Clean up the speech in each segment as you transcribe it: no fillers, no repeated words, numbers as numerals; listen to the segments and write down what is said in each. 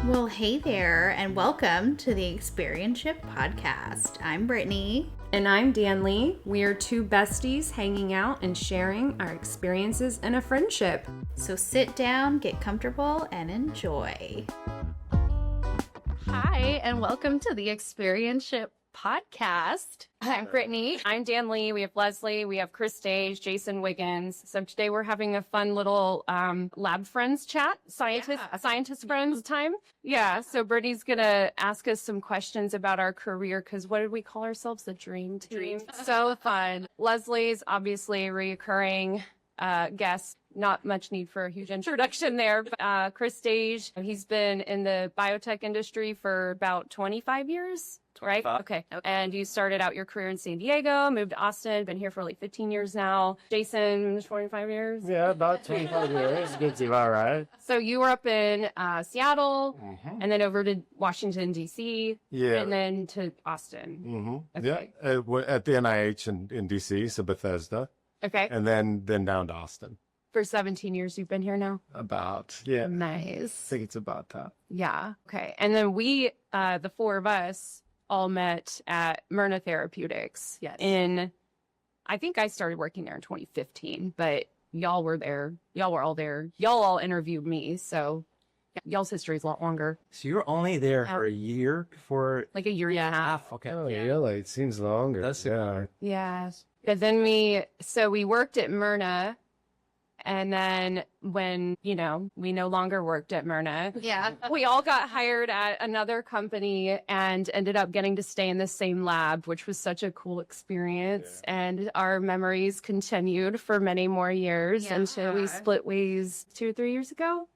Well, hey there, and welcome to the Experience Podcast. I'm Brittany. And I'm Danlee. We are two besties hanging out and sharing our experiences in a friendship. So sit down, get comfortable, and enjoy. Hi, and welcome to the Experience Podcast. I'm Brittany. I'm Danlee. We have Leslie. We have Daige, Jason, Wiggins. So today we're having a fun little lab friends chat, scientist friends time. Yeah, so Brittany's going to ask us some questions about our career because what did we call ourselves? The dream team. So fun. Leslie's obviously a recurring guest. Not much need for a huge introduction there. But, Daige, he's been in the biotech industry for about 25 years. Right? Okay. And you started out your career in San Diego, moved to Austin, been here for like 15 years now. Jason, 25 years? Yeah, about 25 years. Good to all right. So you were up in Seattle, and then over to Washington, D.C., and then to Austin. Okay. Yeah, at the NIH in D.C., so Bethesda. Okay. And then down to Austin. For 17 years you've been here now? About, yeah. Nice. I think it's about that. Yeah. Okay. And then we, the four of us, all met at Myrna Therapeutics. Yes. I think I started working there in 2015, but y'all were there. Y'all were all there. Y'all all interviewed me, so y'all's history is a lot longer. So you were only there for a year before? Like a year and a half. Okay. Oh, really? It seems longer. That's Yeah. But then we worked at Myrna. And then when, we no longer worked at Myrna, we all got hired at another company and ended up getting to stay in the same lab, which was such a cool experience. Yeah. And our memories continued for many more years until we split ways 2 or 3 years ago.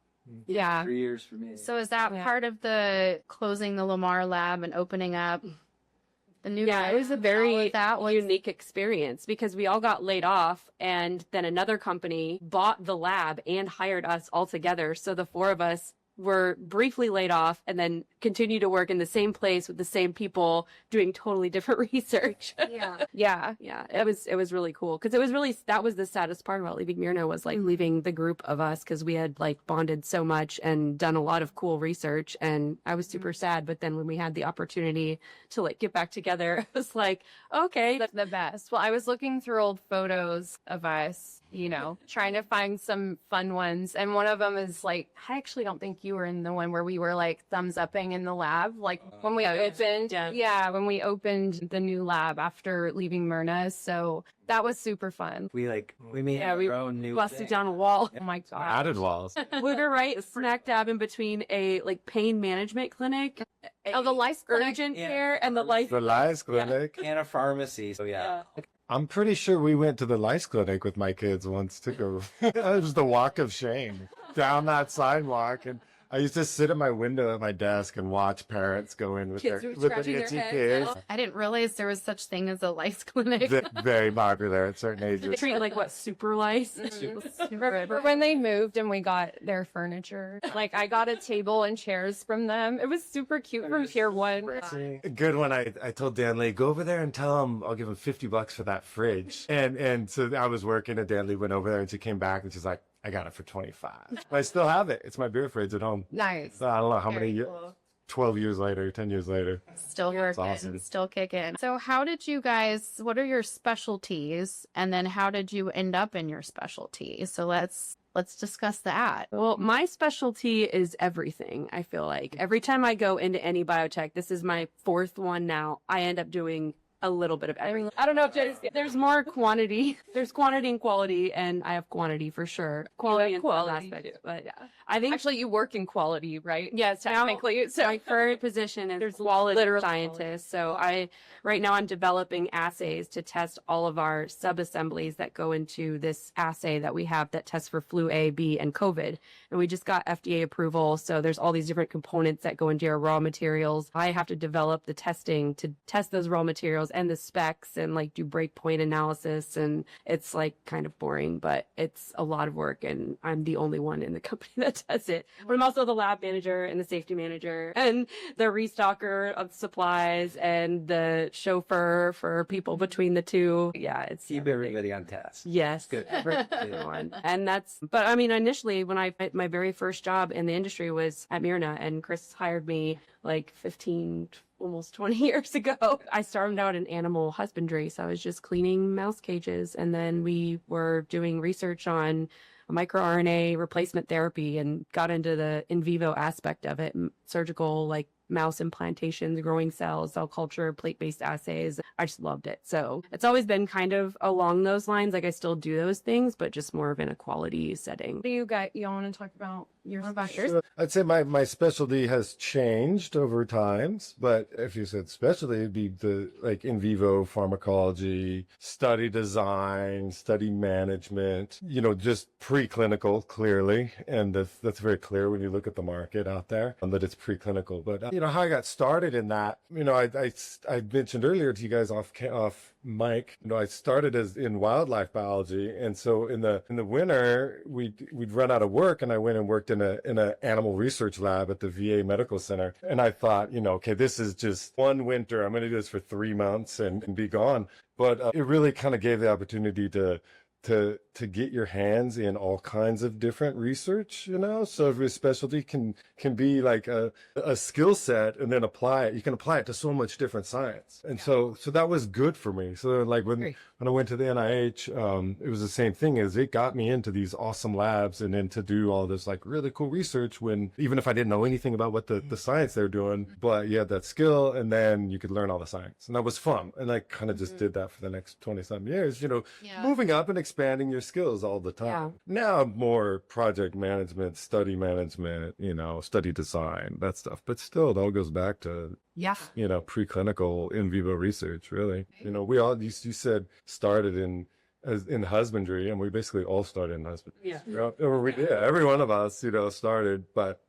Yeah. 3 years for me. So is that part of the closing the Lamar lab and opening up the new lab? It was a very unique experience because we all got laid off and then another company bought the lab and hired us all together. So the four of us were briefly laid off and then continued to work in the same place with the same people doing totally different research. Yeah. It was really cool because that was the saddest part about leaving Myrna was like leaving the group of us because we had like bonded so much and done a lot of cool research and I was super sad. But then when we had the opportunity to like get back together, it was like, okay. That's the best. Well, I was looking through old photos of us, trying to find some fun ones. And one of them is like, I actually don't think you were in the one where we were like thumbs upping in the lab. Like when we opened, when we opened the new lab after leaving Myrna. So that was super fun. We made our own new busted down a wall. Oh my God. Added walls. We were right smack dab in between a like pain management clinic, the lice clinic. urgent care, and the lice clinic. and a pharmacy. So I'm pretty sure we went to the lice clinic with my kids once to go. It was the walk of shame down that sidewalk. And I used to sit at my window at my desk and watch parents go in with their itchy kids. I didn't realize there was such thing as a lice clinic. Very popular at certain ages. They treat like super lice. Remember when they moved and we got their furniture? Like I got a table and chairs from them. It was super cute from Pier 1. A good one. I told Danlee, go over there and tell him I'll give him $50 for that fridge. And so I was working and Danlee went over there and she came back and she's like, I got it for 25. But I still have it. It's my beer fridge at home. Nice. So I don't know how many years. 12 years later, 10 years later. Still working, awesome. Still kicking. So how did you guys, what are your specialties? And then how did you end up in your specialty? So let's discuss that. Well, my specialty is everything, I feel like. Every time I go into any biotech, this is my 4th one now, I end up doing a little bit of everything. I don't know if there's more quantity. There's quantity and quality, and I have quantity for sure. Quality and quality aspect, but I think actually you work in quality, right? Yes, technically. So my current position is quality scientist. So right now I'm developing assays to test all of our sub-assemblies that go into this assay that we have that tests for flu A, B, and COVID. And we just got FDA approval. So there's all these different components that go into our raw materials. I have to develop the testing to test those raw materials details and the specs and like do breakpoint analysis. And it's like kind of boring, but it's a lot of work. And I'm the only one in the company that does it. But I'm also the lab manager and the safety manager and the restocker of supplies and the chauffeur for people between the two. Yeah, it's Keep everybody on task. yes, Good. everyone. And that's, but I mean, initially when my very first job in the industry was at Myrna, and Chris hired me like 15, almost 20 years ago. I started out in animal husbandry. So I was just cleaning mouse cages. And then we were doing research on microRNA replacement therapy and got into the in vivo aspect of it, surgical, like mouse implantations, growing cells, cell culture, plate-based assays. I just loved it. So it's always been kind of along those lines. Like I still do those things, but just more of in a quality setting. What do you guys, y'all want to talk about yours? Sure. I'd say my specialty has changed over times, but if you said specialty, it'd be the like in vivo pharmacology, study design, study management, just preclinical clearly. And that's very clear when you look at the market out there that it's preclinical. But how I got started in that, I mentioned earlier to you guys off mic, I started in wildlife biology. And so in the winter, we'd run out of work, and I went and worked in a animal research lab at the VA Medical Center. And I thought, okay, this is just one winter. I'm going to do this for 3 months and be gone. But it really kind of gave the opportunity to get your hands in all kinds of different research, so every specialty can be like a skill set, and then apply it. You can apply it to so much different science. And so that was good for me. So like when I went to the NIH, it was the same thing. As it got me into these awesome labs and then to do all this like really cool research, when even if I didn't know anything about what the science they're doing, but you had that skill, and then you could learn all the science, and that was fun. And I kind of just did that for the next 20-some years, moving up and expanding your skills all the time. Yeah. Now more project management, study management, study design, that stuff. But still, it all goes back to preclinical in vivo research, really. We all, you said, started in husbandry, and we basically all started in husbandry. Yeah. Every one of us, started, but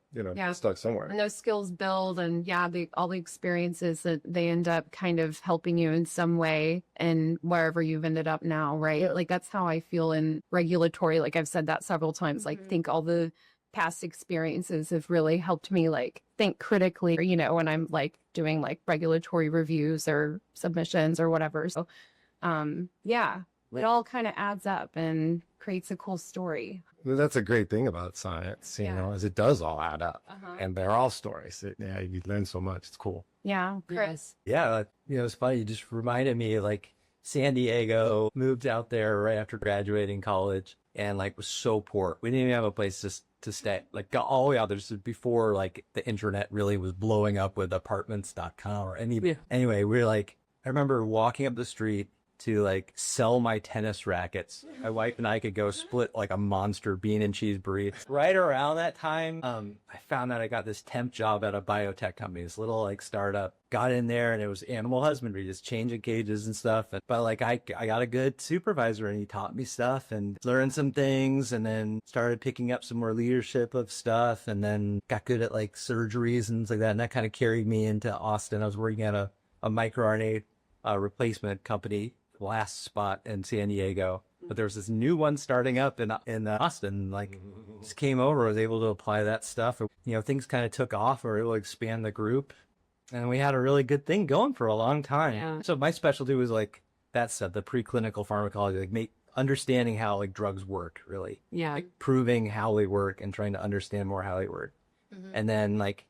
stuck somewhere. And those skills build, and all the experiences that they end up kind of helping you in some way, and wherever you've ended up now, right? Like that's how I feel in regulatory. Like I've said that several times. Like think all the past experiences have really helped me like think critically, when I'm like doing like regulatory reviews or submissions or whatever. So it all kind of adds up and creates a cool story. That's a great thing about science, is it does all add up, and they're all stories. You learn so much. It's cool. Yeah, Chris. Yeah, it's funny. You just reminded me, like San Diego, moved out there right after graduating college, and like was so poor. We didn't even have a place to stay. Like got all the way out there. This is before like the internet really was blowing up with apartments.com or any. Yeah. Anyway, we were like, I remember walking up the street to like sell my tennis rackets. My wife and I could go split like a monster bean and cheese burrito. Right around that time, I found out I got this temp job at a biotech company, this little like startup. Got in there, and it was animal husbandry, just changing cages and stuff. But like I got a good supervisor, and he taught me stuff and learned some things, and then started picking up some more leadership of stuff, and then got good at like surgeries and things like that. And that kind of carried me into Austin. I was working at a microRNA replacement company, last spot in San Diego, but there was this new one starting up in Austin. Like just came over, was able to apply that stuff. Things kind of took off, or it will expand the group, and we had a really good thing going for a long time. Yeah. So my specialty was like that stuff, the preclinical pharmacology, like understanding how like drugs work, really. Yeah. Like proving how they work and trying to understand more how they work. And then like,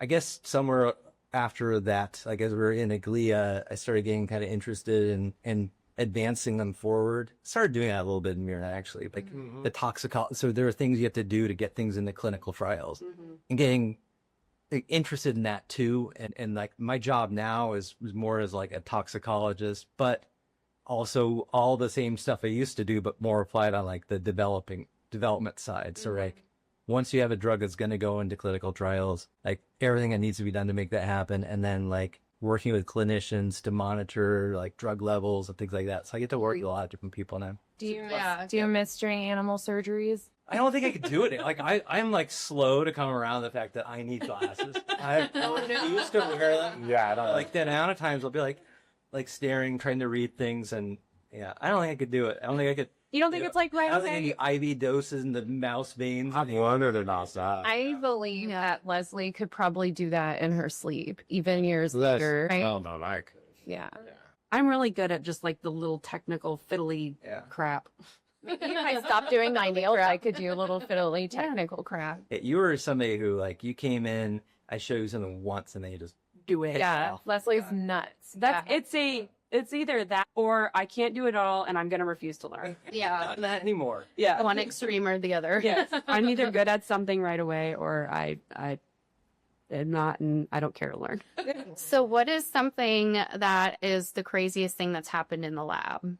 I guess somewhere after that, like as we were in Aglia, I started getting kind of interested in advancing them forward. Started doing that a little bit in Myrna, actually, like the toxicology. So there are things you have to do to get things into clinical trials, and getting interested in that too. And like my job now is more as like a toxicologist, but also all the same stuff I used to do, but more applied on like the development side. So like, once you have a drug that's going to go into clinical trials, like everything that needs to be done to make that happen, and then like working with clinicians to monitor like drug levels and things like that. So I get to work with a lot of different people now. Do you miss doing animal surgeries? I don't think I could do it. Like I'm like slow to come around the fact that I need glasses. I used to wear them. Yeah, I don't like the amount of times I'll be like, like staring, trying to read things, and yeah, I don't think I could do it. I don't think I could. You don't think it's like I don't think I could IV doses in the mouse veins. I wondered it outside. I believe that Leslie could probably do that in her sleep, even years later. Right? Oh no, like Yeah. I'm really good at just like the little technical fiddly crap. If I stopped doing my nails, I could do a little fiddly technical crap. You were somebody who, like, you came in, I showed you something once, and then you just Do it. Yeah, Leslie's nuts. That's it's either that or I can't do it all and I'm gonna refuse to learn. Yeah, not anymore. Yeah. one extreme or the other. Yeah. I'm either good at something right away or I am not and I don't care to learn. So what is something that is the craziest thing that's happened in the lab?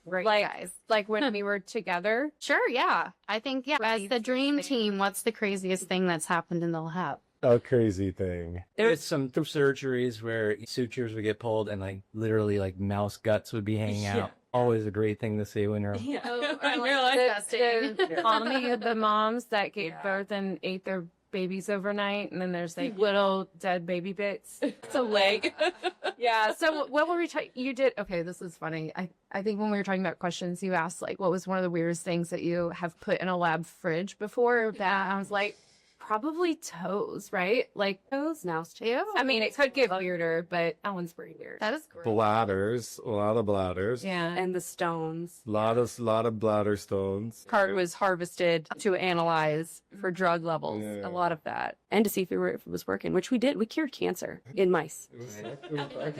Right, Like- guys. Like when we were together. Sure, yeah. I think, yeah, as the dream team, what's the craziest thing that's happened in the lab? a crazy thing. There's some surgeries where sutures would get pulled and like literally like mouse guts would be hanging out. Always a great thing to see when you're The moms that gave birth and ate their babies overnight, and then there's like little dead baby bits. It's a leg. Yeah. So what were we talking? You did. Okay, this is funny. I think when we were talking about questions, you asked like, what was one of the weirdest things that you have put in a lab fridge before? That I was like, probably toes, right? Like toes, mouse tail. I mean, it could get weirder, but that one's pretty weird. That is great. Bladders, a lot of bladders. Yeah. And the stones. Lot of bladder stones. Card was harvested to analyze for drug levels. Yeah. A lot of that. And to see if it was working, which we did. We cured cancer in mice. You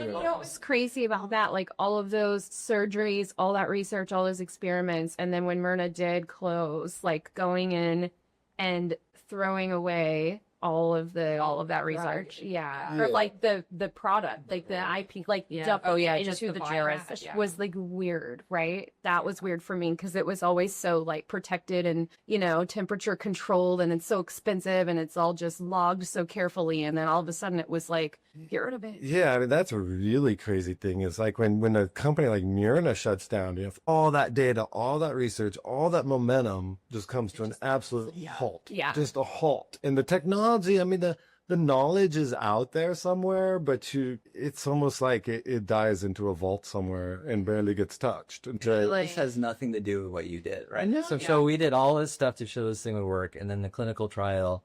know what's crazy about that? Like all of those surgeries, all that research, all those experiments, and then when Myrna did close, like going in and throwing away all of that research. Yeah. Or like the product, like the IP, like dumping it just into the the virus. trash Yeah. was like weird, right? That was weird for me because it was always so like protected and, you know, temperature controlled, and it's so expensive and it's all just logged so carefully. And then all of a sudden it was like, get rid of it. Yeah, I mean, that's a really crazy thing. Is like when a company like Myrna shuts down, you have all that data, all that research, all that momentum just comes to an absolute halt. Yeah. Just a halt. And the technology, I mean, the knowledge is out there somewhere, but it's almost like it dies into a vault somewhere and barely gets touched. This has nothing to do with what you did, right? So we did all this stuff to show this thing would work, and then the clinical trial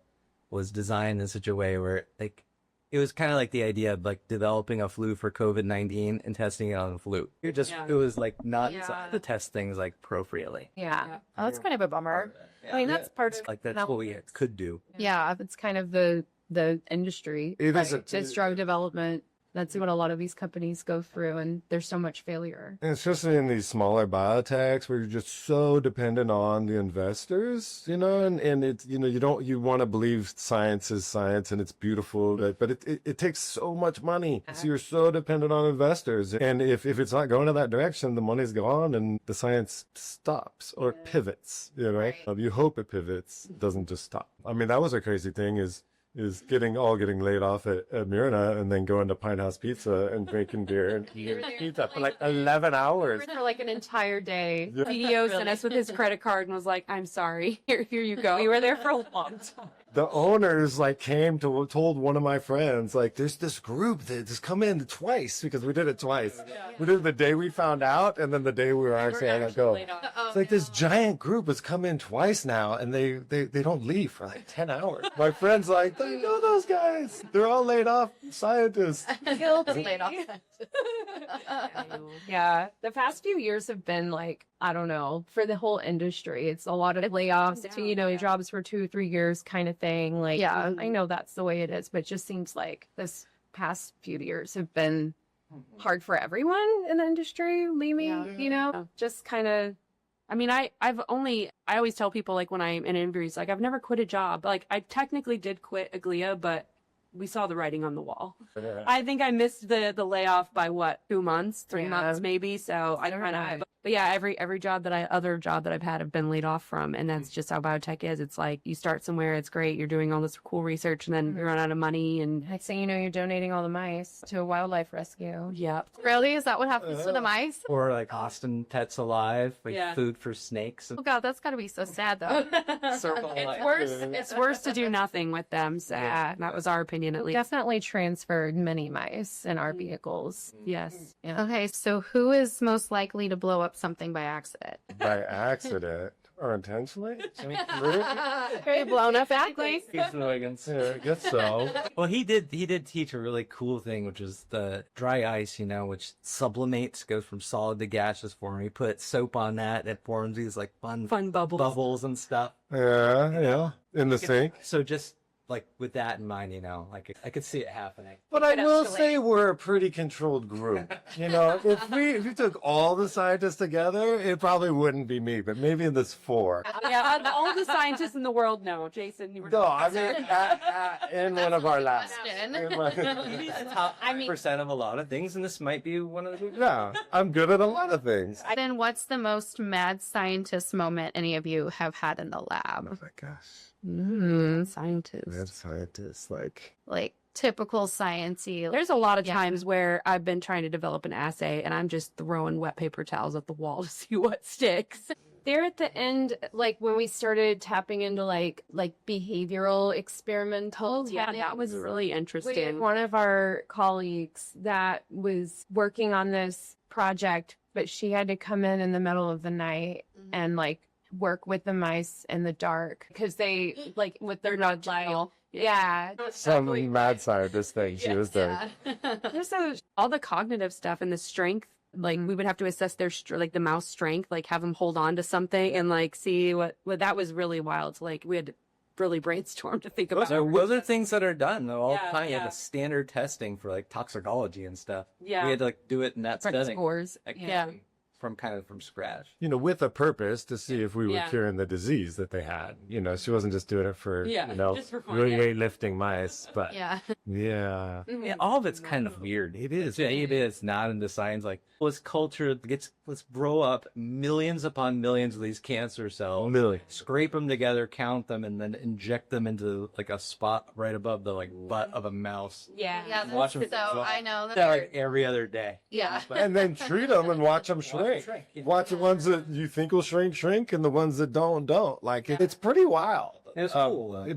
was designed in such a way where like it was kind of like the idea of like developing a flu for COVID-19 and testing it on the flu. It was like not to test things like appropriately. Yeah. Oh, that's kind of a bummer. I mean, that's part Like that's what we could do. Yeah, it's kind of the industry. It is It's drug development. That's what a lot of these companies go through, and there's so much failure. And especially in these smaller biotechs where you're just so dependent on the investors, you know, and it's, you know, you want to believe science is science and it's beautiful, but it takes so much money. So you're so dependent on investors. And if it's not going in that direction, the money's gone and the science stops or pivots, you know. You hope it pivots, doesn't just stop. I mean, that was a crazy thing is getting laid off at Myrna and then going to Pine House Pizza and drinking beer and eating pizza for like 11 hours. For like an entire day. CEO sent us with his credit card and was like, I'm sorry. Here you go. We were there for a long time. The owners like told one of my friends, like, there's this group that just come in twice, because we did it twice. We did it the day we found out and then the day we were actually let go. It's like this giant group has come in twice now and they don't leave for like 10 hours. My friend's like, they know those guys. They're all laid off scientists. Laid off. Yeah. The past few years have been like, I don't know, for the whole industry. It's a lot of layoffs, you know, jobs for 2 or 3 years kind of thing. Like, Yeah. I know that's the way it is, but it just seems like this past few years have been hard for everyone in the industry, leaving, you know, just kind of. I mean, I always tell people, like, when I'm in interviews, like, I've never quit a job. Like, I technically did quit Aglia, but we saw the writing on the wall. I think I missed the layoff by 2 months, 3 months maybe. So I kind of, but yeah, every other job that I've had have been laid off from, and that's just how biotech is. It's like you start somewhere, it's great, you're doing all this cool research, and then you run out of money, and Next thing you know, you're donating all the mice to a wildlife rescue. Really? Is that what happens to the mice? Or like Austin Pets Alive, like food for snakes. Oh God, that's gotta be so sad though. Circle It's worse to do nothing with them. So that was our opinion. opinion at least. Definitely transferred many mice in our vehicles. Yes. Yeah. Okay, so who is most likely to blow up something by accident? By accident or intentionally? I mean, really? Very blown up acting. Wiggins. Yeah, I guess so. Well, he did teach a really cool thing, which is the dry ice, which sublimates, goes from solid to gaseous form. He put soap on that, and it forms these like fun bubbles and stuff. Yeah. In the sink. So just like with that in mind, like I could see it happening. But I will say we're a pretty controlled group. If you took all the scientists together, it probably wouldn't be me, but maybe in this 4. Yeah, all the scientists in the world know. Jason, you were. No, I mean, in one of our labs. Top 5% of a lot of things, and this might be one of the. Yeah, I'm good at a lot of things. Then what's the most mad scientist moment any of you have had in the Oh lab? my gosh. Scientist. Mad scientists, Like typical sciencey. There's a lot of times where I've been trying to develop an assay and I'm just throwing wet paper towels at the wall to see what sticks. There at the end, like when we started tapping into like behavioral experimental Yeah, that was really interesting. One of our colleagues that was working on this project, but she had to come in the middle of the night and like work with the mice in the dark because they like with their blood light. Yeah. Some mad scientist thing she was doing. There's all the cognitive stuff and the strength. Like we would have to assess their like the mouse strength, like have them hold on to something and like see what that was really wild. Like we had to really brainstorm to think about. Those are things that are done though all the Yeah, time. You yeah. have a standard testing for like toxicology and stuff. Yeah. We had to like do it in that setting. Scores. Yeah. From scratch. With a purpose to see if we were Yeah. curing the disease that they had. She wasn't just doing it for, just for fun, really yeah. weightlifting mice, but Yeah. yeah. Yeah, all of it's kind of weird. It is. Maybe it's not into science. Like, let's culture, let's grow up millions upon millions of these cancer cells, scrape them together, count them, and then inject them into like a spot right above the like butt of a mouse. Yeah. Yeah, Watch them. I know Yeah, like every other day. Yeah. And then treat them and watch them shrink. Yeah. Watch the ones that you think will shrink, and the ones that don't. Like, it's pretty wild. It's cool. We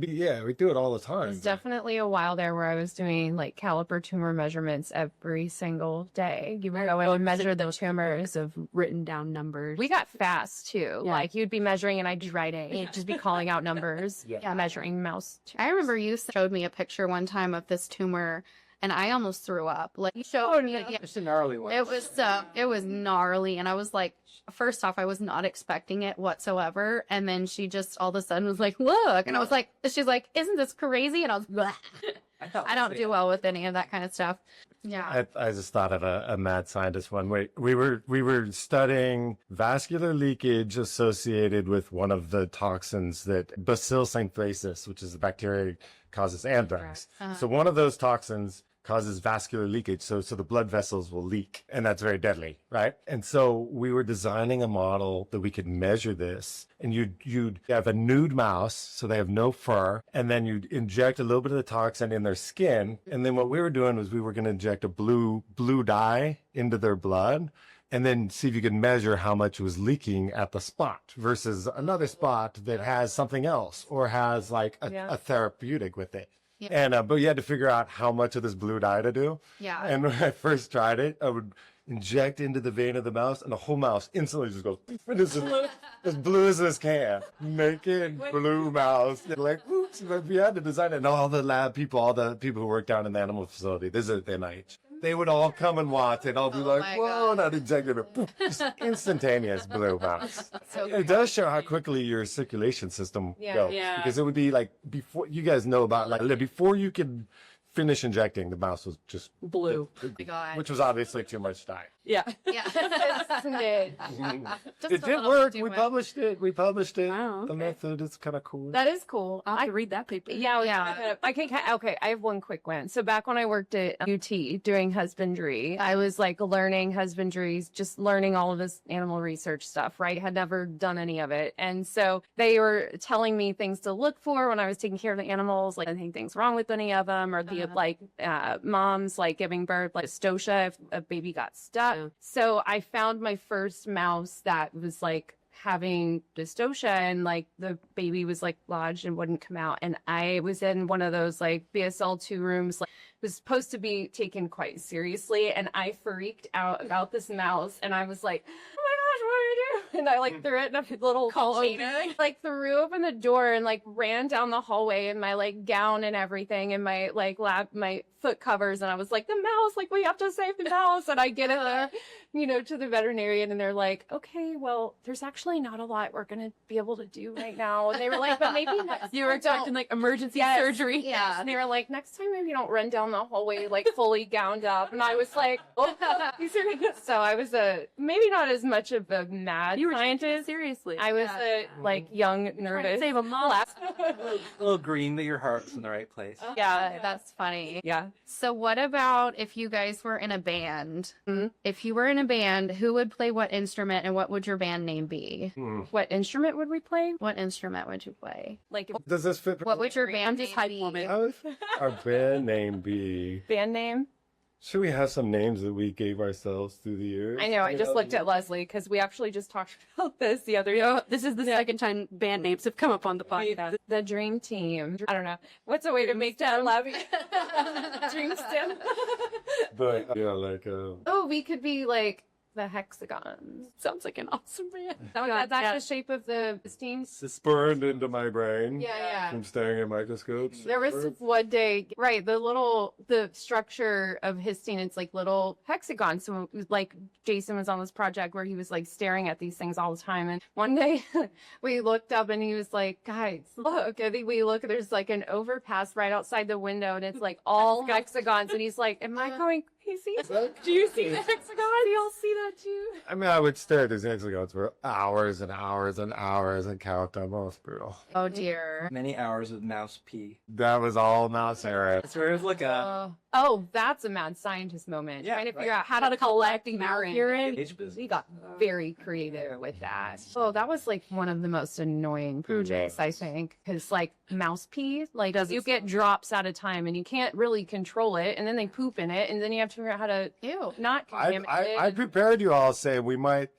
do it all the time. There's definitely a while there where I was doing like caliper tumor measurements every single day. You would go in and measure the tumors. Of written down numbers. We got fast too. Yeah. Like you'd be measuring and I'd just write it. It'd just be calling out numbers. Yeah. Measuring mouse tumors. I remember you showed me a picture one time of this tumor and I almost threw up. Like you showed me It's a gnarly one. it was gnarly and I was like, first off, I was not expecting it whatsoever. And then she just all of a sudden was like, look. And I was like, she's like, isn't this crazy? And I was like, I don't do well with any of that kind of stuff. Yeah. I just thought of a mad scientist one. We were studying vascular leakage associated with one of the toxins that Bacillus anthracis, which is the bacteria causes anthrax. So one of those toxins causes vascular leakage, so the blood vessels will leak, and that's very deadly, right? And so we were designing a model that we could measure this, and you'd have a nude mouse, so they have no fur, and then you'd inject a little bit of the toxin in their skin, and then what we were doing was we were going to inject a blue dye into their blood, and then see if you could measure how much was leaking at the spot versus another spot that has something else or has like a therapeutic with it. Yeah. And but you had to figure out how much of this blue dye to do. Yeah. And when I first tried it, I would inject into the vein of the mouse, and the whole mouse instantly just goes as blue as this can. Naked blue mouse. Like, oops, but we had to design it. And all the people who work down in the animal facility, this is at the NIH. They would all come and watch it. I'll be like, my whoa, God. not exactly, just instantaneous blue mouse. So It does show how quickly your circulation system goes. Yeah. Because it would be like before, you guys know about like before you could finish injecting, the mouse was just Blue. my God. which was obviously too much dye. Yeah. Yeah. Isn't it? Just It a did little work. too We much. published it. Wow, The okay. method is kind of cool. That is cool. I'll have to read that paper. Yeah. Okay, I have one quick one. So back when I worked at UT doing husbandry, I was like learning husbandry, just learning all of this animal research stuff, right? Had never done any of it. And so they were telling me things to look for when I was taking care of the animals, like anything's wrong with any of them, or the like moms like giving birth, like dystocia if a baby got stuck. Yeah. So I found my first mouse that was like having dystocia, and like the baby was like lodged and wouldn't come out. And I was in one of those like BSL-2 rooms, like was supposed to be taken quite seriously. And I freaked out about this mouse, and I was like, oh my gosh, what do I do? And I like threw it in a little container, like threw open the door and like ran down the hallway in my like gown and everything and my like my foot covers. And I was like, the mouse, like we have to save the mouse. And I get it there, you know, to the veterinarian, and they're like, okay, well, there's actually not a lot we're going to be able to do right now. And they were like, but maybe next You were expecting like emergency surgery. Yeah. And they were like, next time maybe don't run down the hallway like fully gowned up. And I was like, oh, you serious? So I was maybe not as much of a mad scientist. Seriously. I was like young, nervous. Save a mouse. A little green, but your heart's in the right place. Yeah. That's funny. Yeah. So what about if you guys were in a band? If you were in a band, who would play what instrument, and what would your band name be? What instrument would we play? What instrument would you play? Like Does this fit? What would your band name hype be? woman. How would our band name be? band name? Should we have some names that we gave ourselves through the years? I know. I just looked at Leslie because we actually just talked about this the other day. This is the second time band names have come up on the podcast. The Dream Team. I don't know. What's a way to make that laugh? Dream Stem. But yeah, like Oh, we could be like the Hexagons. Sounds like an awesome band. That's Yeah. the shape of the steam. it's burned into my brain Yeah. from staring at microscopes. There was one day, right, the structure of histine, it's like little hexagons. So it was like Jason was on this project where he was like staring at these things all the time. And one day we looked up and he was like, guys, look. I think we look, there's like an overpass right outside the window and it's like all hexagons. And he's like, am I going crazy? Do you see the hexagons? Do y'all see that too? I mean, I would stare at these hexagons for hours and hours and hours and count them. Oh, it's brutal. Oh dear. Many hours with mouse pee. That was all mouse error. That's where it was look up. Oh, that's a mad scientist moment. Yeah, Trying to right. figure out how to collect urine. Daige busy. We got very creative with that. Oh, that was like one of the most annoying projects, I think. Because like mouse pee, like you get drops at a time and you can't really control it. And then they poop in it. And then you have to figure out how to not contaminate it. I prepared you all saying we might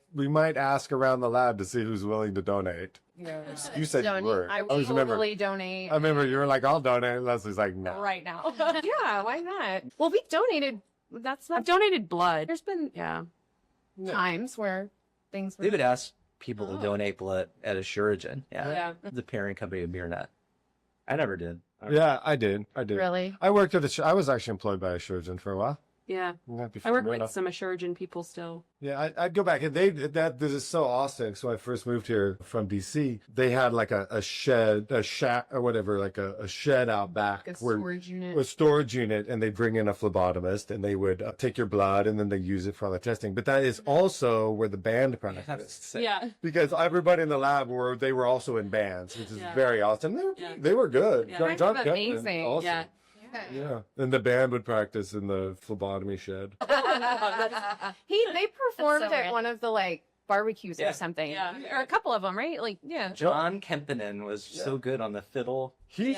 ask around the lab to see who's willing to donate. Yeah. You said you were. I always remember. totally donate I remember you were like, I'll donate. And Leslie's like, no. right now. Yeah, why not? Well, we've donated. I've donated blood. There's been times where things were. They would ask people to donate blood at Assurigen. Yeah. The parent company of Beer Nut. I never did. Yeah, I did. Really? I worked at I was actually employed by a surgeon for a while. Yeah. Yeah, I before work Myrna. with some Assurigen people still. Yeah, I'd go back, and this is so awesome. So when I first moved here from DC, they had like a shack or whatever, like a shed out back, Like a storage unit. a storage unit, and they bring in a phlebotomist, and they would take your blood, and then they use it for all the testing. But that is also where the band practiced, Yeah. because everybody in the lab they were also in bands, which is very awesome. They were good. Yeah. John Kind of Kempton, amazing. awesome. Yeah. Yeah, and the band would practice in the phlebotomy shed. They performed so at one of the like barbecues Yeah. or something. Yeah. Or a couple of them, right? Like, yeah. John Kempinen was so good on the fiddle. He's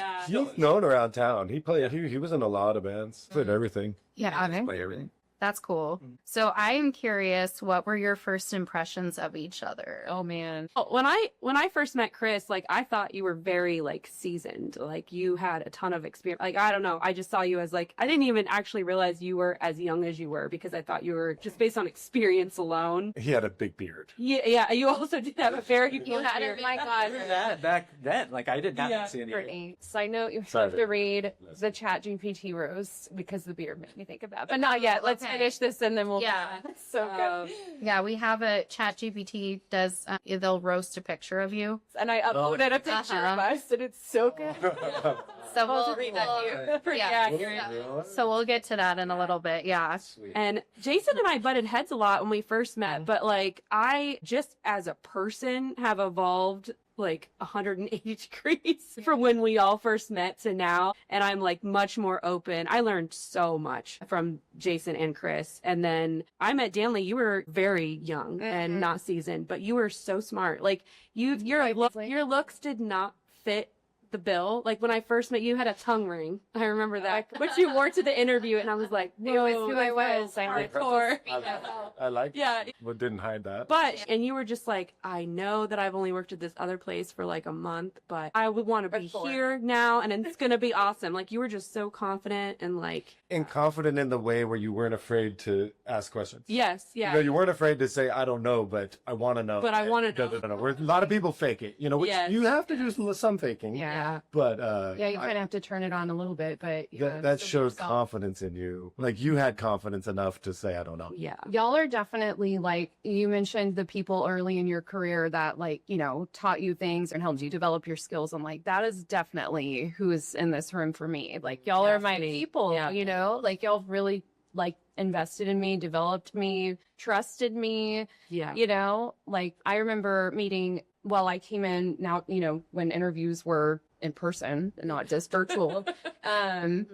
known around town. He played. He was in a lot of bands. Played everything. Yeah. Play everything. That's cool. So I am curious, what were your first impressions of each other? Oh man. When I first met Chris, like I thought you were very like seasoned, like you had a ton of experience. Like I don't know, I just saw you as like I didn't even actually realize you were as young as you were because I thought you were just based on experience alone. He had a big beard. Yeah. You also did have a very You had it, my God. That back then, like I did not Yeah. see any. Brittany, side note, you Sorry. have to read the Chat GPT roast because the beard made me think of that. But not yet. Let's finish this and then we'll. Yeah. It's so good. Yeah, we have a Chat GPT does, they'll roast a picture of you. And I uploaded a picture of us, and it's so good. So I'll read that to you. Pretty accurate. So we'll get to that in a little bit. Yeah. And Jason and I butted heads a lot when we first met, but like I just as a person have evolved like 180 degrees from when we all first met to now. And I'm like much more open. I learned so much from Jason and Chris. And then I met Danlee. You were very young and not seasoned, but you were so smart. Like your looks did not fit the bill. Like when I first met you, you had a tongue ring. I remember that, which you wore to the interview, and I was like, It was who I was. hardcore. I like Yeah. but didn't hide that. But, and you were just like, I know that I've only worked at this other place for like a month, but I would want to be here now, and it's going to be awesome. Like, you were just so confident and like... And confident in the way where you weren't afraid to ask questions. Yes, yeah. You know, you weren't afraid to say, I don't know, but I want to know. But I want to know. No. Where a lot of people fake it, you know, which Yes. you have to do some faking. Yeah. But Yeah, you kind of have to turn it on a little bit, but that shows confidence in you. Like you had confidence enough to say, I don't know. Yeah. y'all are definitely like, you mentioned the people early in your career that like, you know, taught you things and helped you develop your skills. And like, that is definitely who is in this room for me. Like y'all are my Definitely. people, Yeah. you know, like y'all really like invested in me, developed me, trusted me, Yeah. you know, like I remember meeting while I came in now, you know, when interviews were in person and not just virtual. I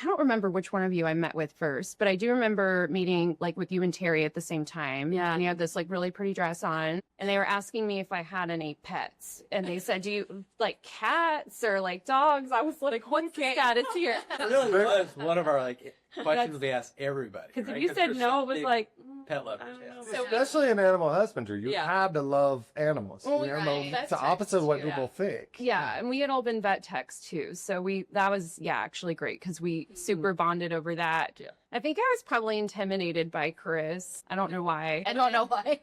don't remember which one of you I met with first, but I do remember meeting like with you and Terry at the same time. Yeah. And you had this like really pretty dress on, and they were asking me if I had any pets, and they said, do you like cats or like dogs? I was like, what's the status here? It really was one of our like questions we asked everybody. Because right? if you said we're no, so it was big like... pet lovers. I don't know. Yeah. Especially in animal husbandry, you Yeah. have to love animals. Well, You know, right. it's the opposite of what people think. Yeah, and we had all been vet techs too, so that was actually great because we super bonded over that. Yeah. I think I was probably intimidated by Chris. I don't know why. I don't know why.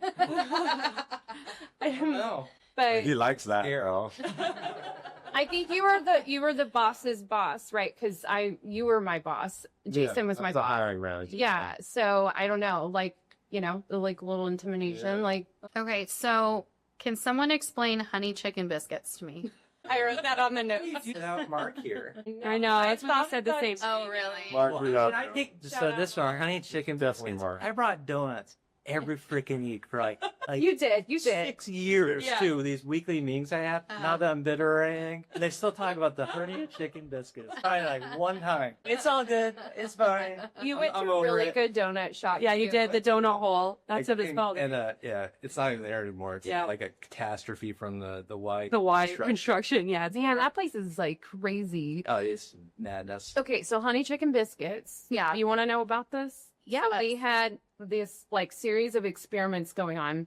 No. But He likes that. Here. Girl. I think you were the boss's boss, right? Because you were my boss. Jason was my That's a boss. hiring manager. Yeah, so I don't know, like, you know, the like little intimidation, Yeah. like Okay, so can someone explain honey chicken biscuits to me? I wrote that on the notes. Without Mark here. I know, that's what he said the same. Oh, really? Mark, we got I think so. This one, honey chicken Definitely biscuits. Mark. I brought donuts every freaking week for like You did. 6 years Yeah. too. These weekly meetings I have. Not that I'm bitter or anything. And they still talk about the honey chicken biscuits. Probably like one time. It's all good. It's fine. You went I'm to a over really it. good donut shop. Yeah, you too. did the donut hole. That's what it's And- called. And yeah, it's not even there anymore. It's Yeah. like a catastrophe from the white. The Y construction. construction, yeah. It's, Man, that place is like crazy. Oh, it's madness. Okay, so honey chicken biscuits. Yeah. You want to know about this? Yeah. So we had this like series of experiments going on,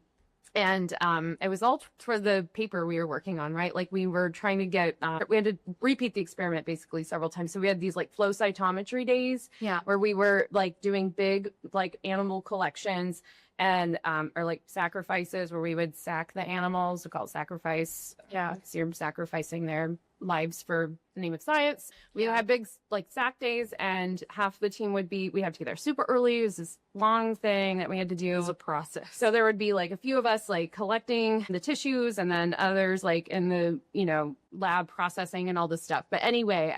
and it was all for the paper we were working on, right? Like we were trying to get, we had to repeat the experiment basically several times. So we had these like flow cytometry days Yeah. where we were like doing big like animal collections and or like sacrifices where we would sack the animals. We call it sacrifice. Yeah, so you're sacrificing their lives for the name of science. We had big like sack days, and half the team would be, we had to get there super early. It was this long thing that we had to do. It was a process. So there would be like a few of us like collecting the tissues, and then others like in the, you know, lab processing and all this stuff. But anyway,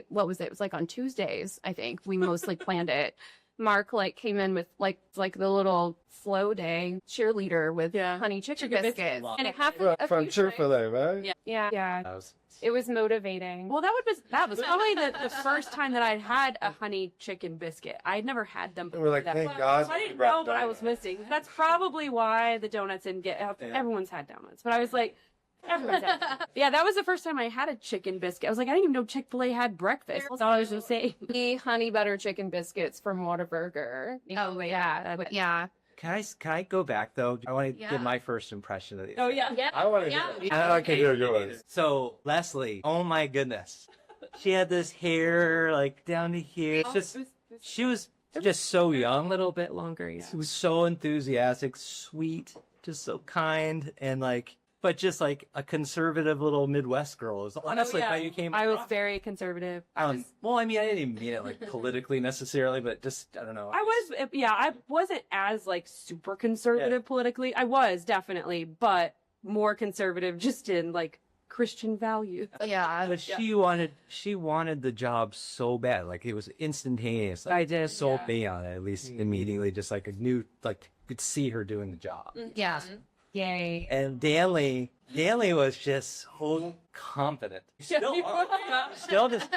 what was it? It was like on Tuesdays, I think we mostly planned it. Mark like came in with like the little flow day cheerleader with honey chicken biscuits. And a from few Chick-fil-A, right? Yeah. Yeah. That was- It was motivating. Well, that was probably the first time that I'd had a honey chicken biscuit. I'd never had them And we're like, before thank that. God. So I didn't we brought know what I was donuts. missing. That's probably why the donuts didn't get. Everyone's had donuts, but I was like, everyone's had. Yeah, that was the first time I had a chicken biscuit. I was like, I didn't even know Chick-fil-A had breakfast. That's all I was just saying. The honey butter chicken biscuits from Whataburger. Oh, yeah. Yeah. Can I go back though? I want to Yeah. give my first impression of these. Oh yeah. I want to Yeah. hear I can hear yours. So Leslie, oh my goodness, she had this hair like down to here. She was just so young, A little bit longer. Yeah. she was so enthusiastic, sweet, just so kind, and like, but just like a conservative little Midwest girl is honestly how you came. I was across. very conservative. Well, I mean, I didn't even mean it like politically necessarily, but just I don't know. I wasn't as like super conservative politically. I was definitely, but more conservative just in like Christian values. Yeah. But she wanted the job so bad, like it was instantaneous. Like, I did, so yeah. big on it, at least immediately, just like I knew, like could see her doing the job. Yeah. Yay. And Danlee was just so confident. Still just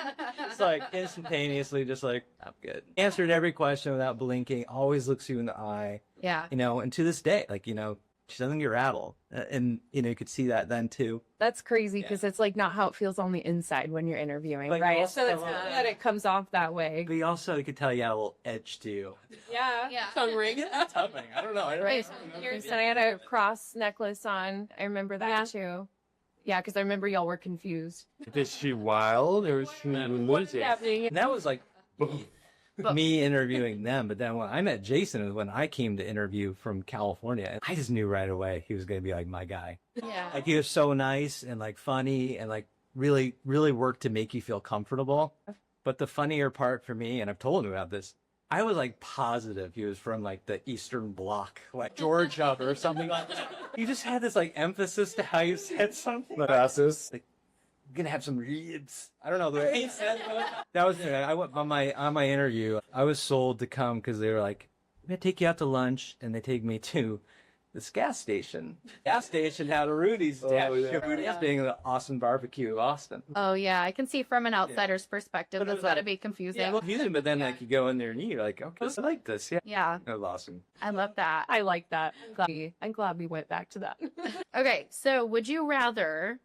like instantaneously, just like I'm good. Answered every question without blinking. Always looks you in the eye. Yeah. You know, and to this day, like you know, she doesn't get rattled. And, you could see that then too. That's crazy because it's like not how it feels on the inside when you're interviewing, But right? also- So it's not that it comes off that way. But you also could tell you had a little edge too. Yeah. Tongue ring. Toughening. I don't know. Right. And I had a cross necklace on. I remember that too. Yeah, because I remember y'all were confused. Is she wild or is she What's happening? And that was like me interviewing them. But then when I met Jason was when I came to interview from California. And I just knew right away he was going to be like my guy. Yeah. Like he was so nice and like funny and like really, really worked to make you feel comfortable. But the funnier part for me, and I've told him about this, I was like positive he was from like the Eastern Bloc, like Georgia or something like that. He just had this like emphasis to how you said something. fastest? Like, I'm gonna have some ribs. I don't know the way he said it. That was it. I went on my interview. I was sold to come because they were like, "I'm gonna take you out to lunch," and they take me to this gas station. Gas station had a Rudy's. Rudy's being the Austin barbecue of Austin. Oh yeah, I can see from an outsider's perspective But it that's was got to like- be confusing. Yeah, confusing, but then like you go in there and you're like, okay, I like this. Yeah, Yeah, that was awesome. I love that. I like that. I'm glad we went back to that. Okay, so would you rather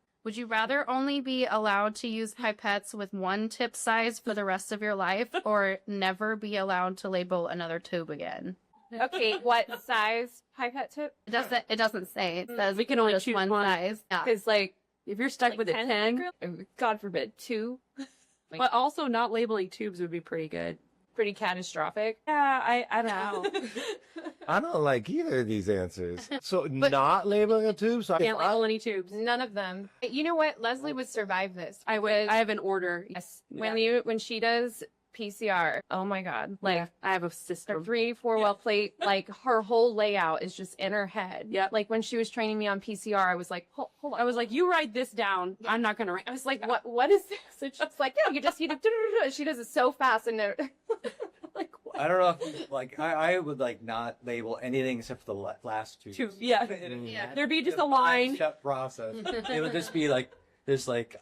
only be allowed to use pipettes with one tip size for the rest of your life, or never be allowed to label another tube again? Okay, what size pipette tip? It doesn't say. It says We can only just choose one one. size. Yeah. Because like, If you're stuck like with a 10, God forbid, 2. but also not labeling tubes would be pretty good. Pretty catastrophic. Yeah, I don't know. I don't like either of these answers. So not labeling a tube. So Can't label any tubes. None of them. You know what? Leslie would survive this. I would. I have an order. Yes. When she does PCR, oh my God. Like I have a a system. 3-4 well plate, like her whole layout is just in her head. Yep. Like when she was training me on PCR, I was like, hold on. I was like, you write this down. I'm not gonna write. I was like, what is this? And she's like, yeah, you just need to, and she does it so fast and like, what? I don't know if, like, I would like not label anything except for the last two. Tubes. Yeah. Yeah. There'd be just a line. Step process. It would just be like this, like,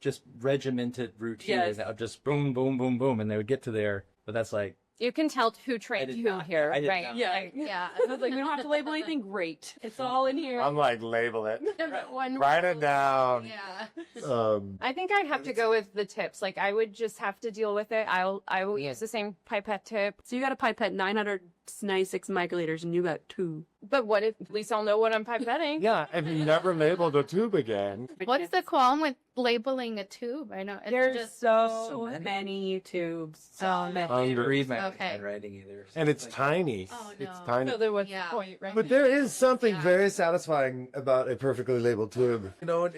just regimented routine Yes. of just boom, boom, boom, boom, and they would get to there. But that's like, You can tell who I trained did who not. here, I did right? not. Yeah. Like, Yeah. I was like, we don't have to label anything. Great. It's all in here. I'm like, label it. one Write it down. Yeah. I think I'd have to go with the tips. Like I would just have to deal with it. I will use the same pipette tip. So you got a pipette 996 microliters, and you got 2. But what if at least I'll know what I'm pipetting? Yeah, if you never labeled a tube again. What's the qualm with labeling a tube? I know it's There's just so many. many tubes. Oh, So many. I didn't read my Okay. handwriting either. And it's Like, tiny. Oh, It's no. tiny. So there was Yeah. the point, right? But there is something Yeah. very satisfying about a perfectly labeled tube.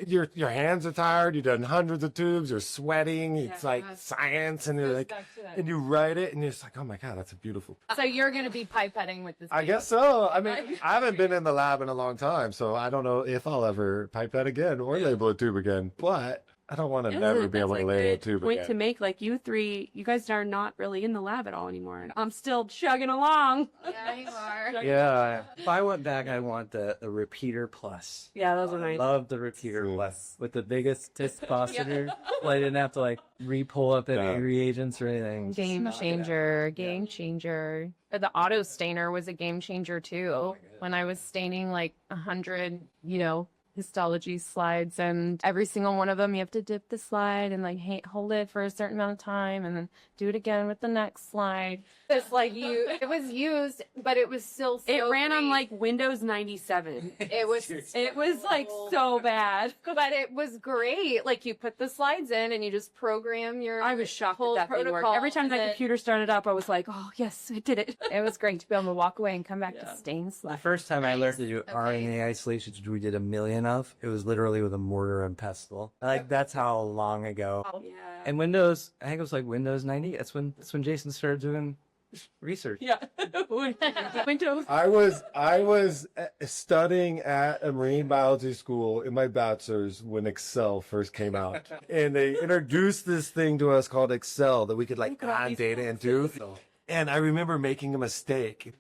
Your hands are tired. You've done hundreds of tubes. You're sweating. It's like science, and you're like, and you write it, and you're just like, oh my god, that's a beautiful. So you're gonna be pipetting with this. I guess so. I mean, I haven't been in the lab in a long time, so I don't know if I'll ever pipette again or label a tube again. But I don't want to never be able to label a tube point to again. make. Like you three, you guys are not really in the lab at all anymore. And I'm still chugging along. Yeah, you are. Yeah. If I went back, I'd want the repeater plus. Yeah, those are nice. Love the repeater plus with the biggest dispositor. Well, I didn't have to like re-pull up any Yeah. reagents or anything. Just Game knock it out. changer, game changer. The auto stainer was a game changer too. When I was staining like 100, histology slides, and every single one of them you have to dip the slide and like hold it for a certain amount of time and then do it again with the next slide. It's like it was used, but it was still so It ran on great. like Windows 97. It was Like so bad. but it was great. Like you put the slides in and you just program your I was shocked whole that that thing worked. protocol, Every time that and computer started up, I was like, oh yes, I did it. it was great to be able to walk away and come back to stain The slide. first time I learned to do Okay. RNA isolations, which we did a million of, it was literally with a mortar and pestle. Like that's how long ago. Yeah. And Windows, I think it was like Windows 90. That's when Jason started doing research. Yeah. Windows. I was studying at a marine biology school in my bachelor's when Excel first came out, and they introduced this thing to us called Excel that we could like add data into. And I remember making a mistake.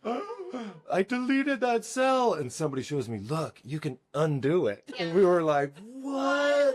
I deleted that cell, and somebody shows me, look, you can undo it. And we were like, what?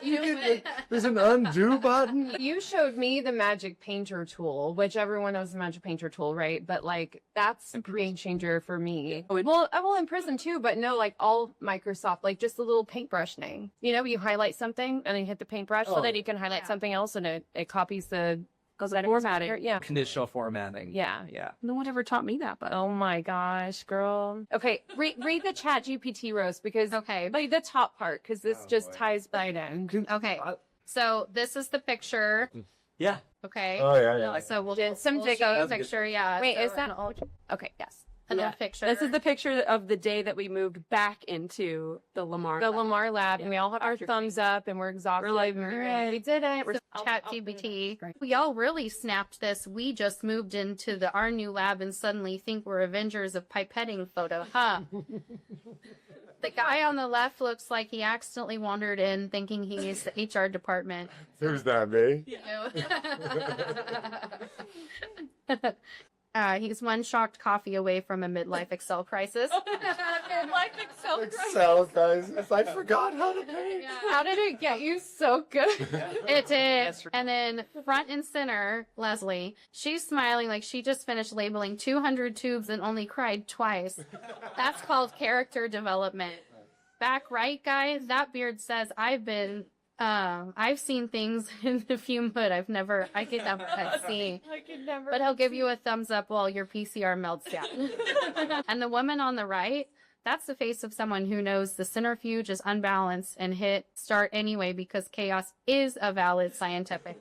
There's an undo button. You showed me the magic painter tool, which everyone knows the magic painter tool, right? But like that's a game changer for me. Well, in prison too, but no, like all Microsoft, like just a little paintbrush thing. You know, you highlight something and then you hit the paintbrush, so then you can highlight something else, and it copies the formatting. Yeah. Conditional formatting. Yeah. Yeah. No one ever taught me that, but Oh my gosh, girl. Okay, read the chat GPT roast because Okay. like the top part because this just ties right in. Okay. So this is the picture. Yeah. Okay. Oh, yeah. So we'll Did some we'll dig show you up. the picture. Yeah. Wait, so is that all? Okay, yes. another picture? this is the picture of the day that we moved back into the Lamar. The lab. Lamar lab, and we all have our thumbs up, and we're exhausted. We're like, and "Hooray." we did it. We're Chat GPT. We all really snapped this. We just moved into our new lab and suddenly think we're Avengers of pipetting photo, huh? The guy on the left looks like he accidentally wandered in thinking he's the HR department. Who's that, me? He's one shocked coffee away from a midlife Excel crisis. Excel guys. I forgot how to paint. How did it get you so good? It did. And then front and center, Leslie, she's smiling like she just finished labeling 200 tubes and only cried twice. That's called character development. Back right, guys, that beard says I've seen things in the fume hood I could never see. I could never. But he'll give you a thumbs up while your PCR melts down. And the woman on the right, that's the face of someone who knows the centrifuge is unbalanced and hit start anyway because chaos is a valid scientific.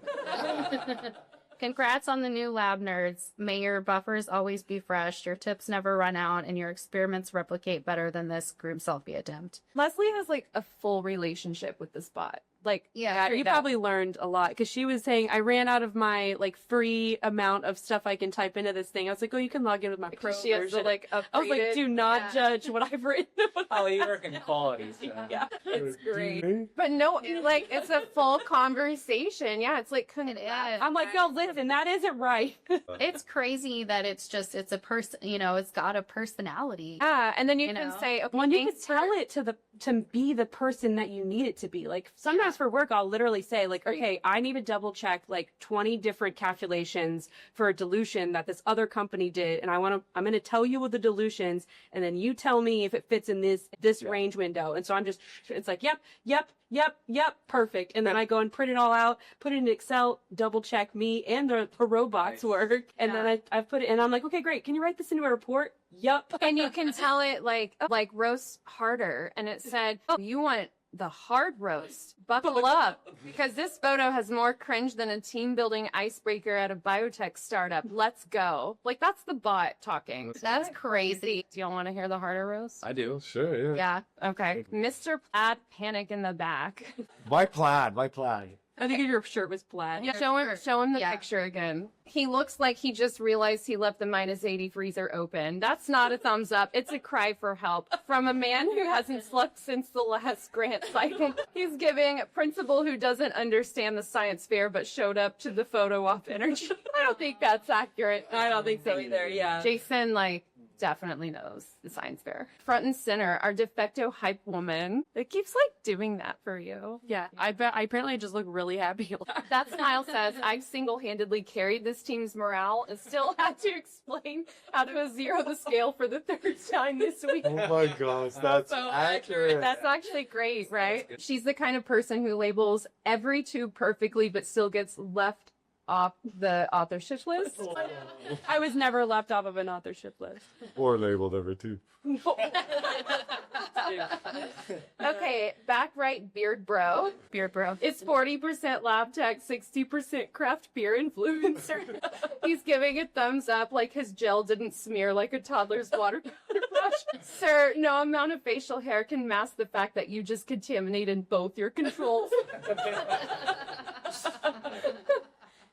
Congrats on the new lab, nerds. May your buffers always be fresh, your tips never run out, and your experiments replicate better than this group selfie attempt. Leslie has like a full relationship with the spot. Like, Yeah, you straight up. probably learned a lot because she was saying I ran out of my like free amount of stuff I can type into this thing. I was like, oh, you can log in with my pro She has version. to like I was like, do not judge what I've written. Oh, you work in quality. So. Yeah. It's Do great. me? But no, like it's a full conversation. Yeah, it's like I'm like, no, listen, that isn't right. It's crazy that it's a person, it's got a personality. yeah, and then you You can know? say, okay, When you can thanks for- tell it to be the person that you need it to be. Like sometimes for work, I'll literally say like, okay, I need to double check like 20 different calculations for a dilution that this other company did. And I'm going to tell you with the dilutions and then you tell me if it fits in this range window. And so it's like, yep, perfect. And then I go and print it all out, put it in Excel, double check me and the robot's work. And then I put it, and I'm like, okay, great. Can you write this into a report? Yup. and you can tell it like roast harder, and it said, oh, you want the hard roast. Buckle up, because this photo has more cringe than a team building icebreaker at a biotech startup. Let's go. Like that's the bot talking. That's crazy. Do y'all want to hear the harder roast? I do. Sure, yeah. Yeah. Okay. Mr. Plaid panic in the back. My plaid. I think your shirt was plaid. Yeah, show him the Yeah. picture again. He looks like he just realized he left the -80 freezer open. That's not a thumbs up. It's a cry for help from a man who hasn't slept since the last grant cycle. He's giving a principal who doesn't understand the science fair but showed up to the photo op energy. I don't think that's accurate. I don't think so either. Yeah. Jason, definitely knows the science fair. Front and center, our de facto hype woman that keeps doing that for you. Yeah. I apparently just look really happy. That smile says, I've single-handedly carried this team's morale and still had to explain how to zero the scale for the third time this week. Oh my gosh, that's So accurate. That's actually great, right? She's the kind of person who labels every tube perfectly but still gets left off the authorship list. I was never left off of an authorship list. Or labeled over too. Okay, back right, beard bro. Beard bro. It's 40% lab tech, 60% craft beer influencer. He's giving a thumbs up like his gel didn't smear like a toddler's water brush. Sir, no amount of facial hair can mask the fact that you just contaminated both your controls.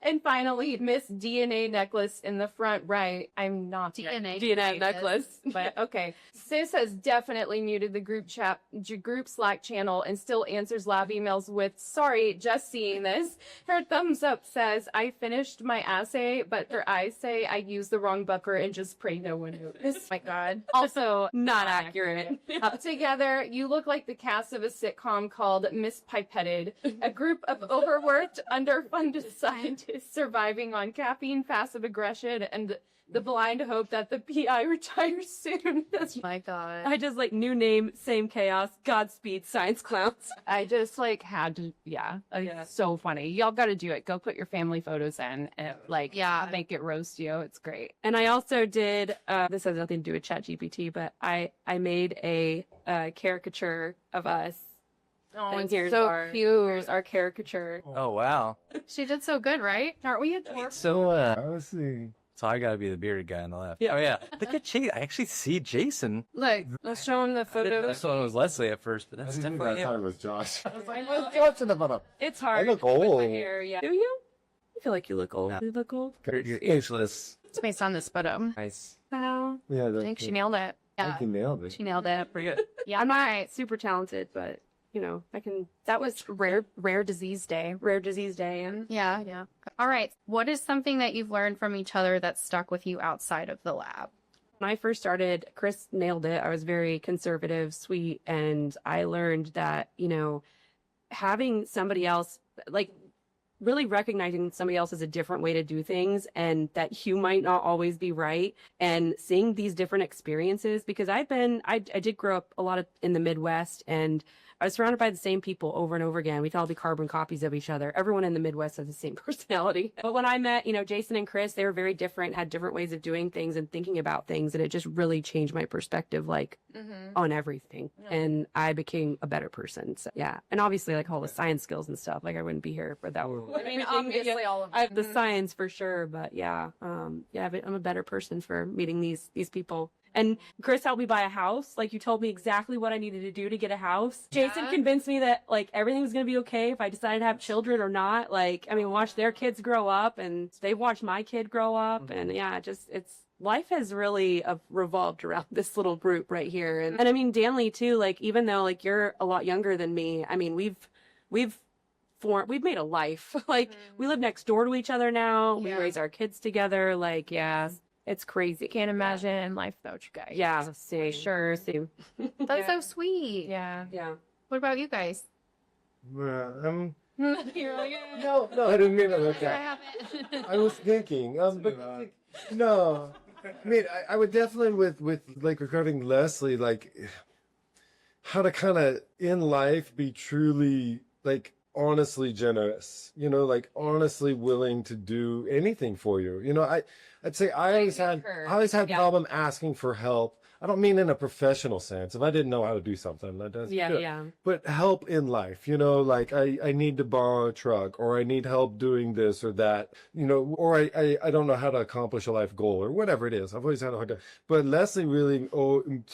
And finally, Miss DNA necklace in the front right. I'm not DNA necklace. but okay. Sis has definitely muted the group Slack channel and still answers lab emails with, sorry, just seeing this. Her thumbs up says, I finished my assay, but her eyes say I used the wrong buffer and just pray no one noticed. Oh my God. Also, not accurate. Together, you look like the cast of a sitcom called Miss Pipetted, a group of overworked, underfunded scientists surviving on caffeine, passive aggression, and the blind hope that the PI retires soon. Oh my God. I just like new name, same chaos, Godspeed, science clowns. I just like had to, yeah. It's so funny. Y'all got to do it. Go put your family photos in and make it roast you. It's great. And I also did, this has nothing to do with ChatGPT, but I made a caricature of us. Oh, And it's here's so our- cute. Here's our caricature. Oh, wow. She did so good, right? Aren't we adorable? So, I see. so I gotta be the bearded guy on the left. Yeah, oh, yeah. Look at Jason. I actually see Jason. Look, let's show him the photo. This one was Leslie at first, but I that's didn't think definitely that him. time was Josh. It's hard. I look with my old. hair, yeah. Do you? I feel like you look old. Yeah. You look old. You're ageless. It's based on this photo. Nice. Wow. Yeah, I think she nailed it. I Yeah. think you nailed it. She nailed it. Pretty good. Yeah, I'm all not right. super talented, but you know, I can. That was rare disease day. Rare disease day, and Yeah. All right. What is something that you've learned from each other that stuck with you outside of the lab? when I first started, Chris nailed it. I was very conservative, sweet, and I learned that, you know, having somebody else, like really recognizing somebody else as a different way to do things and that you might not always be right, and seeing these different experiences, because I did grow up a lot in the Midwest, and I was surrounded by the same people over and over again. We could all be carbon copies of each other. Everyone in the Midwest has the same personality. But when I met, you know, Jason and Chris, they were very different, had different ways of doing things and thinking about things. And it just really changed my perspective, like on everything. Yeah. And I became a better person. So, yeah. And obviously like all the science skills and stuff, like I wouldn't be here for that. I mean, obviously all of I have the science for sure, but yeah. I'm a better person for meeting these people. And Chris helped me buy a house. Like, you told me exactly what I needed to do to get a house. Jason convinced me that, like, everything was going to be okay if I decided to have children or not. Like, I mean, watch their kids grow up, and they watched my kid grow up. And yeah, life has really revolved around this little group right here. And I mean, Danlee too, like, even though, like, you're a lot younger than me, I mean, we've made a life. Like, we live next door to each other now. We raise our kids together. Like, yeah. It's crazy. Can't imagine life without you guys. Yeah, same. Sure. Same. That's so sweet. Yeah. Yeah. What about you guys? No, You're like, no, I didn't mean it like I that. haven't. I was thinking, but like, no. I mean, I would definitely with like regarding Leslie, like how to kind of in life be truly like honestly generous, you know, like honestly willing to do anything for you. You know, I'd say I always had problem asking for help. I don't mean in a professional sense. If I didn't know how to do something, that does. Yeah. But help in life, you know, like I need to borrow a truck, or I need help doing this or that, you know, or I don't know how to accomplish a life goal or whatever it is. I've always had a hard time. But Leslie really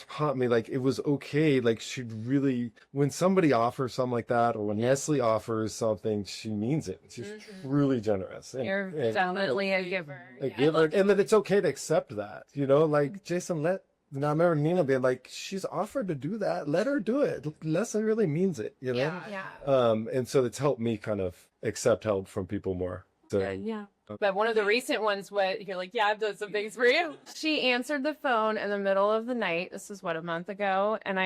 taught me, like, it was okay. Like, she'd really, when somebody offers something like that, or when Leslie offers something, she means it. She's really generous. You're definitely a giver. A giver. And that it's okay to accept that, you know, like Jason Now I remember Nina being like, she's offered to do that. Let her do it. Leslie really means it, you know? Yeah. And so it's helped me kind of accept help from people more. So, Yeah. But one of the recent ones, you're like, yeah, I've done some things for you. She answered the phone in the middle of the night. This was a month ago. And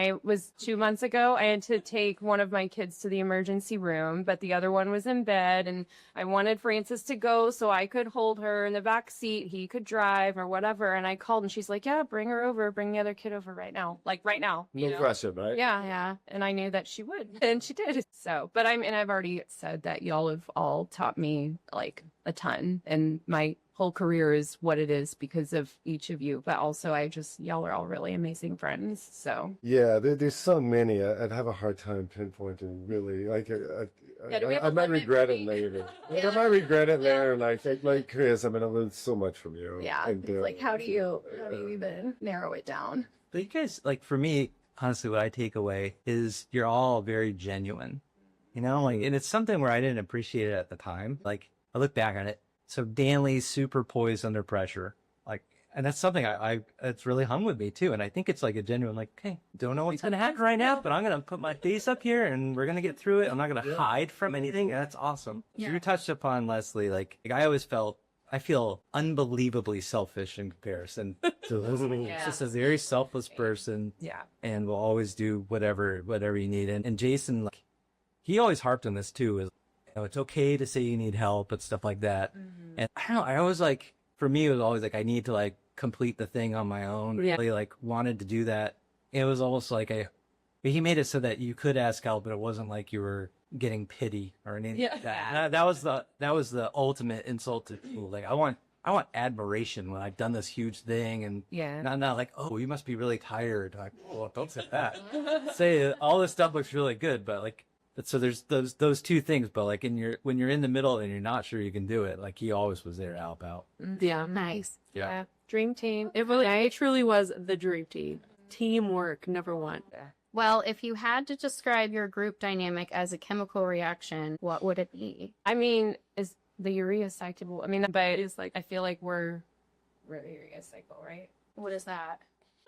2 months ago, I had to take one of my kids to the emergency room, but the other one was in bed. And I wanted Francis to go so I could hold her in the back seat. He could drive or whatever. And I called and she's like, yeah, bring her over. Bring the other kid over right now. Like right now. no pressure, right? Yeah. And I knew that she would. And she did. So, but I've already said that y'all have all taught me like a ton, and my whole career is what it is because of each of you. But also, y'all are all really amazing friends. So Yeah, there's so many. I'd have a hard time pinpointing really. Like, I might regret it later. Like, I might regret it later. Like Chris, I mean, I learned so much from you. yeah, And, it's like how do you even narrow it down? But you guys, like, for me, honestly, what I take away is you're all very genuine, you know, like, and it's something where I didn't appreciate it at the time. Like, I look back on it, So Danlee's super poised under pressure. Like, and that's something it's really hung with me too. And I think it's like a genuine, like, okay, don't know what's going to happen right now, but I'm going to put my face up here and we're going to get through it. I'm not going to hide from anything. And that's awesome. Yeah. You touched upon, Leslie, like I feel unbelievably selfish in comparison to Leslie. It's just a very selfless person. Yeah. And will always do whatever you need. And Jason, like, he always harped on this too, is, it's okay to say you need help and stuff like that. Mm-hmm. And I don't know, I always like, for me, it was always like, I need to like complete the thing on my own. Yeah. Really like wanted to do that. It was almost like he made it so that you could ask help, but it wasn't like you were getting pity or anything like that. And that was the ultimate insult to people. Like, I want admiration when I've done this huge thing, and not like, oh, you must be really tired. Like, well, don't say that. Say all this stuff looks really good, but like, so there's those two things. But like when you're in the middle and you're not sure you can do it, like he always was there to help out. Yeah. Nice. Yeah. Dream team. It truly was the dream team. Teamwork, number one. Well, if you had to describe your group dynamic as a chemical reaction, what would it be? I mean, is the urea cycle? I mean, but it's like I feel like we're the urea cycle, right? What is that?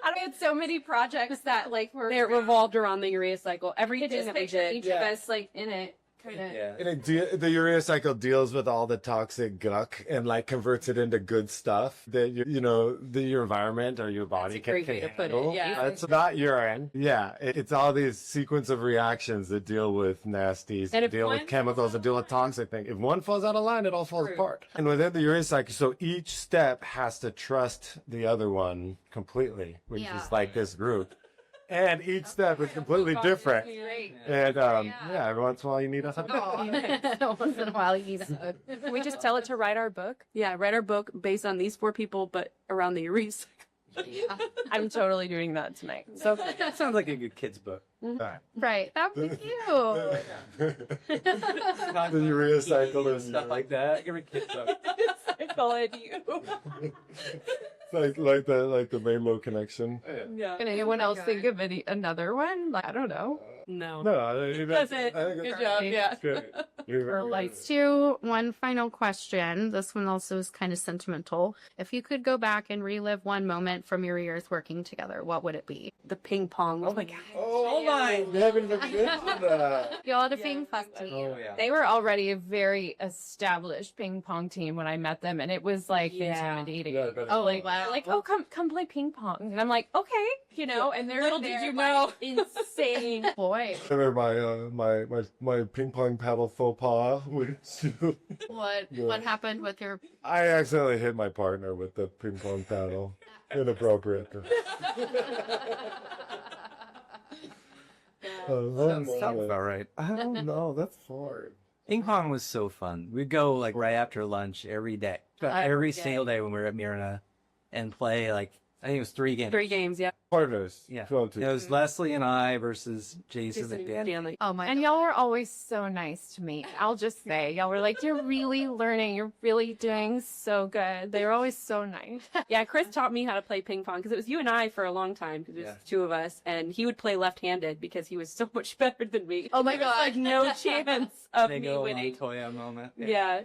I had so many projects that like were They revolved around the urea cycle. Everything just that we picture did. each of us like in it. Yeah. And the urea cycle deals with all the toxic guck and like converts it into good stuff that your environment or your body That's a great can way to put it, handle. yeah. It's not urine. Yeah, it's all these sequence of reactions that deal with nasties, And if deal with one chemicals, and deal with toxic things. If one falls out of line, it all falls apart. And within the urea cycle, so each step has to trust the other one completely, which is like this group. And each step is completely different. And every once in a while you need a hug. Once in a while you need a hug. Can we just tell it to write our book? Yeah, write our book based on these 4 people, but around the urea cycle. I'm totally doing that tonight. So That sounds like a good kid's book. Right. That would be cute. The urea cycle is Stuff like that. Give me kids book. cycle at you. like the rainbow connection. Yeah. Can anyone else think of another one? Like, I don't know. No. No, I think That's it. Good job. Yeah. good. Let's do one final question. This one also is kind of sentimental. If you could go back and relive one moment from your years working together, what would it be? The ping pong. Oh my God. Oh my! We haven't even mentioned that. Y'all had a ping pong team. Oh yeah. They were already a very established ping pong team when I met them, and it was like intimidating. Oh, like wow. They're like, oh, come play ping pong, and I'm like, okay, and they're little did you know, insane. Boy, Remember my ping pong paddle faux pas? what happened with your? I accidentally hit my partner with the ping pong paddle. Inappropriate. Sounds about right. I don't know. That's hard. Ping pong was so fun. We'd go like right after lunch every day, every single day when we were at Myrna, and play like I think it was 3 games. 3 games, yeah. Partners. Yeah. It It was Leslie and I versus Jason and Dan. Danlee. Oh my! And y'all were always so nice to me. I'll just say, y'all were like, you're really learning. You're really doing so good. They were always so nice. Yeah, Chris taught me how to play ping pong because it was you and I for a long time because it was 2 of us, and he would play left-handed because he was so much better than me. Oh my God! Like no chance of They me go winning. Montoya moment. Yeah.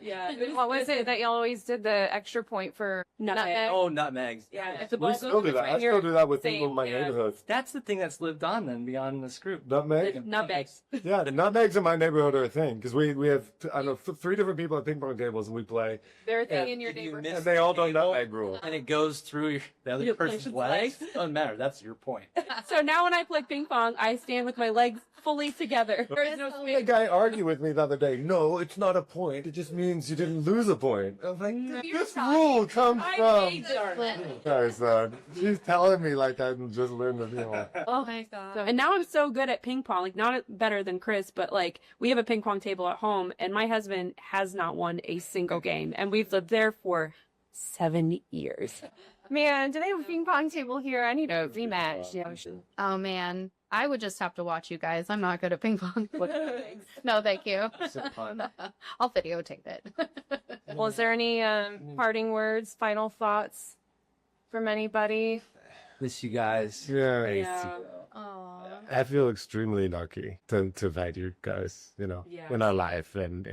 What was it that y'all always did the extra point for Nutmeg. Oh, nutmegs. Yeah, if the We ball still goes do that. between I still do that with same, people in my neighborhood. That's the thing that's lived on then beyond this group. Nutmeg? Nutmegs. Yeah, the nutmegs in my neighborhood are a thing because we have, I don't know, 3 different people at ping pong tables and we play. They're a thing And in your if you neighborhood. miss And they all don't the table, nutmeg rule. And it goes through the other Your person's person's legs. Doesn't matter. That's your point. So now when I play ping pong, I stand with my legs fully together. There's no The space. guy argued with me the other day. No, it's not a point. It just means you didn't lose a point. I was like, this rule comes from. Sorry, son. She's telling me like I'm just learning the deal. Oh my God! And now I'm so good at ping pong, like not better than Chris, but like we have a ping pong table at home and my husband has not won a single game and we've lived there for 7 years. Man, do they have a ping pong table here? I need a rematch. Yeah. Oh man, I would just have to watch you guys. I'm not good at ping pong. No, thank you. So fun. I'll videotape it. Well, is there any parting words, final thoughts from anybody? Miss you guys. Yeah. Yeah. Aw. I feel extremely lucky to invite you guys, in our life and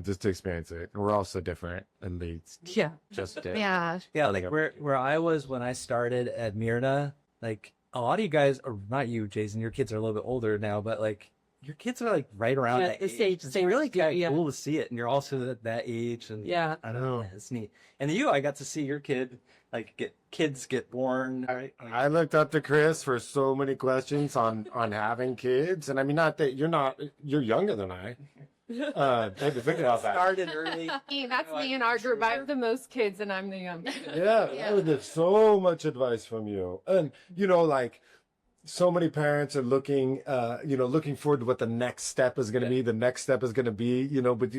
just to experience it. We're all so different and they just did. Yeah. Yeah, like where I was when I started at Myrna, like a lot of you guys, or not you, Jason, your kids are a little bit older now, but like your kids are like right around that age. It's really cool to see it, and you're also at that age, and Yeah. I don't know, it's neat. And I got to see your kid kids get born. I looked up to Chris for so many questions on having kids, and I mean, not that you're younger than I. I had to think about that. Started early. That's me in our group. I have the most kids and I'm the youngest. Yeah, I would get so much advice from you, and like so many parents are looking forward to what the next step is going to be. The next step is going to be, but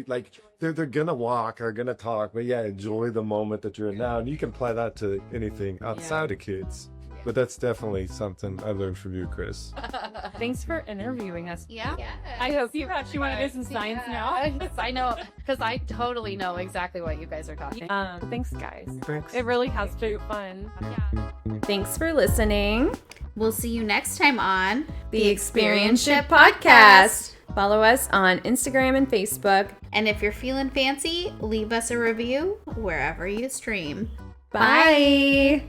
they're gonna walk or gonna talk, but enjoy the moment that you're in now, and you can apply that to anything outside of kids. But that's definitely something I learned from you, Chris. Thanks for interviewing us. Yeah. I hope you actually want to do some science now. I know, because I totally know exactly what you guys are talking. Thanks, guys. Thanks. It really has been fun. Thanks for listening. We'll see you next time on The Experience Ship Podcast. Follow us on Instagram and Facebook. And if you're feeling fancy, leave us a review wherever you stream. Bye.